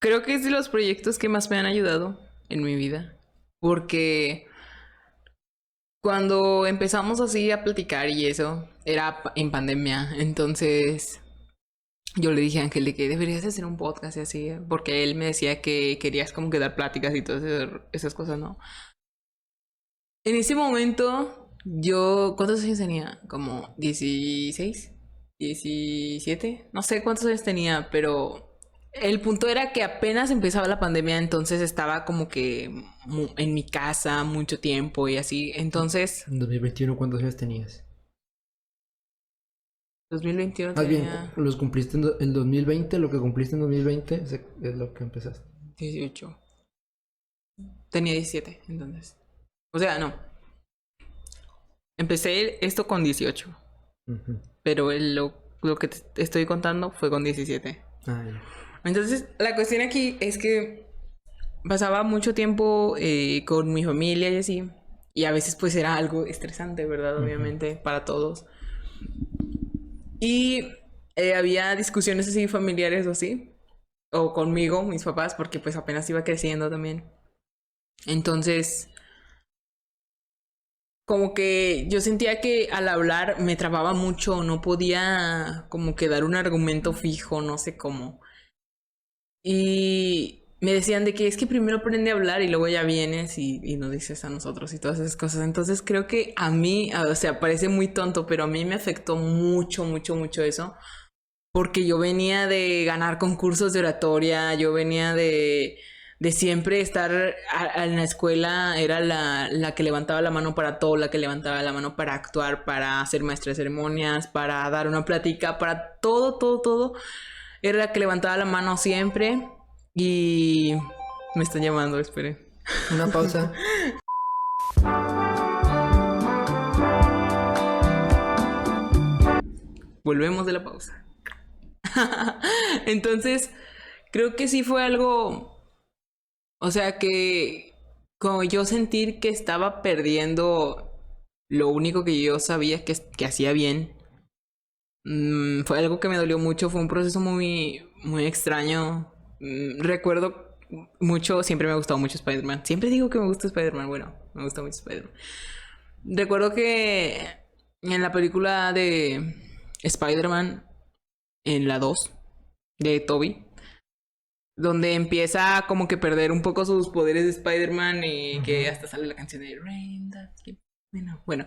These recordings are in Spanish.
creo que es de los proyectos que más me han ayudado en mi vida. Porque cuando empezamos así a platicar y eso, era en pandemia. Entonces yo le dije a Ángel de que deberías hacer un podcast y así. Porque él me decía que querías como que dar pláticas y todas esas cosas, ¿no? En ese momento, yo, ¿cuántos años tenía? Como 16, 17, no sé cuántos años tenía, pero el punto era que apenas empezaba la pandemia, entonces estaba como que en mi casa mucho tiempo y así. Entonces, En 2021, ¿cuántos años tenías? 2021 Más bien, tenía los cumpliste en 2020, lo que cumpliste en 2020 es lo que empezaste. 18. Tenía 17, entonces. O sea, no. Empecé esto con 18, Ujú. pero lo que te estoy contando fue con 17. Ah, ya. Entonces, la cuestión aquí es que pasaba mucho tiempo con mi familia y así. Y a veces pues era algo estresante, ¿verdad? Ujú. Obviamente, para todos. Y había discusiones así familiares o así. O conmigo, mis papás, porque pues apenas iba creciendo también. Entonces, como que yo sentía que al hablar me trababa mucho, no podía como que dar un argumento fijo, no sé cómo. Y me decían de que es que primero aprende a hablar y luego ya vienes y nos dices a nosotros y todas esas cosas. Entonces creo que a mí, o sea, parece muy tonto, pero a mí me afectó mucho, mucho, mucho eso. Porque yo venía de ganar concursos de oratoria, yo venía de siempre estar en la escuela, era la que levantaba la mano para todo, la que levantaba la mano para actuar, para ser maestra de ceremonias, para dar una plática, para todo, todo, todo. Era la que levantaba la mano siempre y me están llamando, espere. Una pausa. Volvemos de la pausa. Entonces, creo que sí fue algo, o sea, que como yo sentir que estaba perdiendo lo único que yo sabía que hacía bien, fue algo que me dolió mucho, fue un proceso muy, muy extraño. Recuerdo mucho, siempre me ha gustado mucho Spider-Man. Siempre digo que me gusta Spider-Man, bueno, me gusta mucho Spider-Man. Recuerdo que en la película de Spider-Man, en la 2 de Toby, donde empieza como que perder un poco sus poderes de Spider-Man y que hasta sale la canción de Rain, bueno,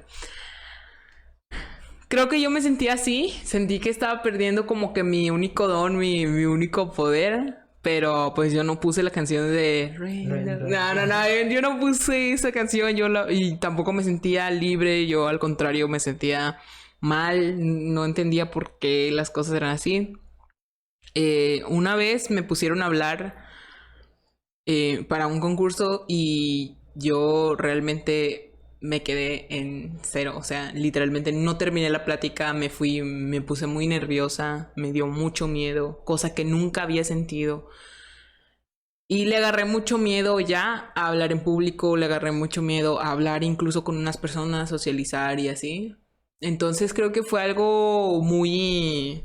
creo que yo me sentí así, sentí que estaba perdiendo como que mi único don, mi único poder, pero pues yo no puse la canción de Rain. No, yo no puse esa canción, y tampoco me sentía libre, yo al contrario me sentía mal, no entendía por qué las cosas eran así. Una vez me pusieron a hablar para un concurso y yo realmente me quedé en cero, o sea, literalmente no terminé la plática, me fui, me puse muy nerviosa, me dio mucho miedo, cosa que nunca había sentido. Y le agarré mucho miedo ya a hablar en público, le agarré mucho miedo a hablar incluso con unas personas, socializar y así. Entonces creo que fue algo muy,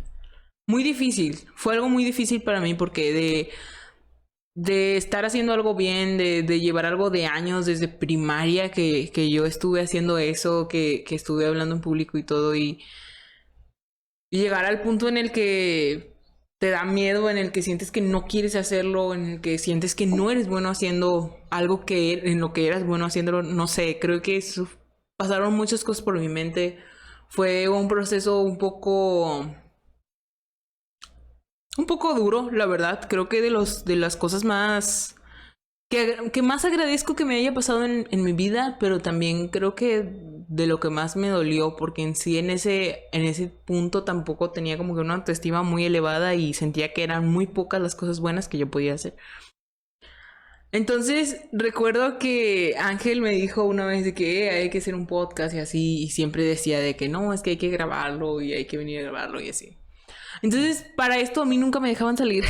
muy difícil. Fue algo muy difícil para mí porque de estar haciendo algo bien, de llevar algo de años desde primaria que yo estuve haciendo eso, que estuve hablando en público y todo, y llegar al punto en el que te da miedo, en el que sientes que no quieres hacerlo, en el que sientes que no eres bueno haciendo algo en lo que eras bueno haciéndolo, no sé, creo que pasaron muchas cosas por mi mente. Fue un proceso un poco duro, la verdad. Creo que de las cosas más que más agradezco que me haya pasado en mi vida, pero también creo que de lo que más me dolió, porque en sí en ese punto tampoco tenía como que una autoestima muy elevada y sentía que eran muy pocas las cosas buenas que yo podía hacer. Entonces recuerdo que Ángel me dijo una vez de que hay que hacer un podcast y así, y siempre decía de que no, es que hay que grabarlo y hay que venir a grabarlo y así. Entonces, para esto a mí nunca me dejaban salir.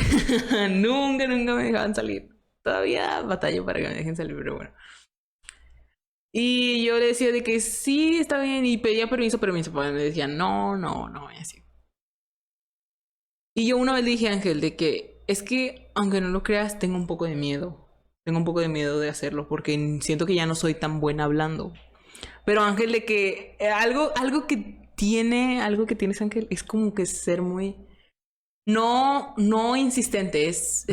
Nunca, nunca me dejaban salir. Todavía batallo para que me dejen salir, pero bueno. Y yo le decía de que sí, está bien, y pedía permiso, pero mis papás me decían no, no, no, y así. Y yo una vez le dije a Ángel de que es que, aunque no lo creas, tengo un poco de miedo. Tengo un poco de miedo de hacerlo porque siento que ya no soy tan buena hablando. Pero Ángel, de que algo que tienes, Ángel, es como que ser muy... No insistente, es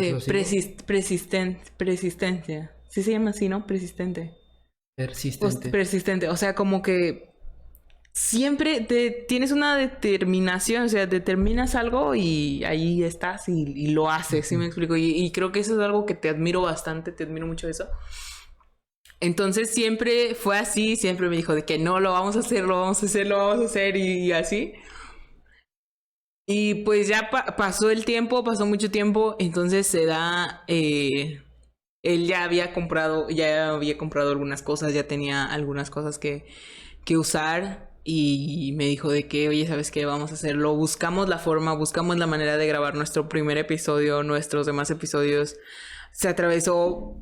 persistencia. Sí se llama así, ¿no? Persistente. Persistente. O sea, como que siempre tienes una determinación, o sea, determinas algo y ahí estás y lo haces, ¿sí me explico? Y creo que eso es algo que te admiro bastante, te admiro mucho eso. Entonces siempre fue así, siempre me dijo de que no, lo vamos a hacer, lo vamos a hacer, lo vamos a hacer y así. Y pues ya pasó el tiempo, pasó mucho tiempo, entonces se da... él ya había comprado algunas cosas, ya tenía algunas cosas que usar y me dijo de que, oye, ¿sabes qué? Vamos a hacerlo. Buscamos la forma, buscamos la manera de grabar nuestro primer episodio, nuestros demás episodios. Se atravesó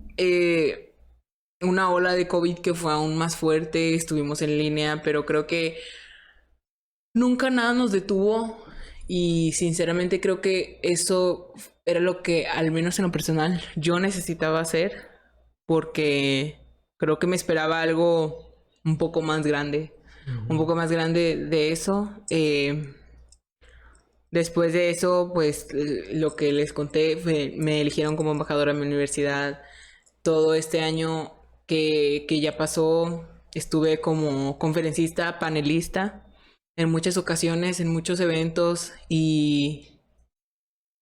una ola de COVID que fue aún más fuerte, estuvimos en línea, pero creo que nunca nada nos detuvo y sinceramente creo que eso era lo que, al menos en lo personal, yo necesitaba hacer porque creo que me esperaba algo un poco más grande, un poco más grande de eso. Después de eso, pues lo que les conté, me eligieron como embajadora en mi universidad. Todo este año que ya pasó, estuve como conferencista, panelista en muchas ocasiones, en muchos eventos y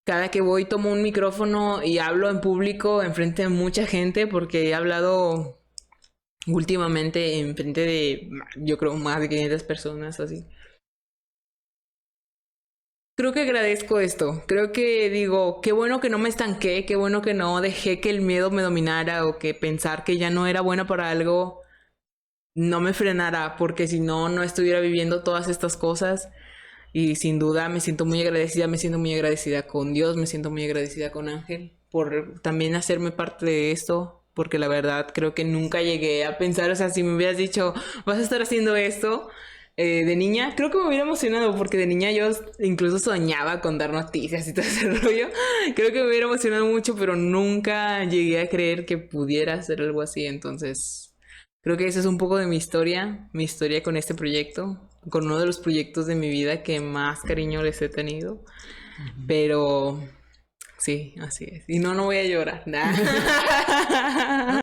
cada que voy tomo un micrófono y hablo en público enfrente de mucha gente porque he hablado últimamente enfrente de, yo creo, más de 500 personas así. Creo que agradezco esto. Creo que digo, qué bueno que no me estanqué, qué bueno que no dejé que el miedo me dominara o que pensar que ya no era buena para algo no me frenara, porque si no, no estuviera viviendo todas estas cosas. Y sin duda me siento muy agradecida con Dios, me siento muy agradecida con Ángel por también hacerme parte de esto, porque la verdad creo que nunca llegué a pensar, o sea, si me hubieras dicho, vas a estar haciendo esto de niña, creo que me hubiera emocionado, porque de niña yo incluso soñaba con dar noticias y todo ese rollo, creo que me hubiera emocionado mucho, pero nunca llegué a creer que pudiera hacer algo así, entonces... Creo que esa es un poco de mi historia con este proyecto, con uno de los proyectos de mi vida que más cariño les he tenido. Pero sí, así es. Y no voy a llorar. Nah.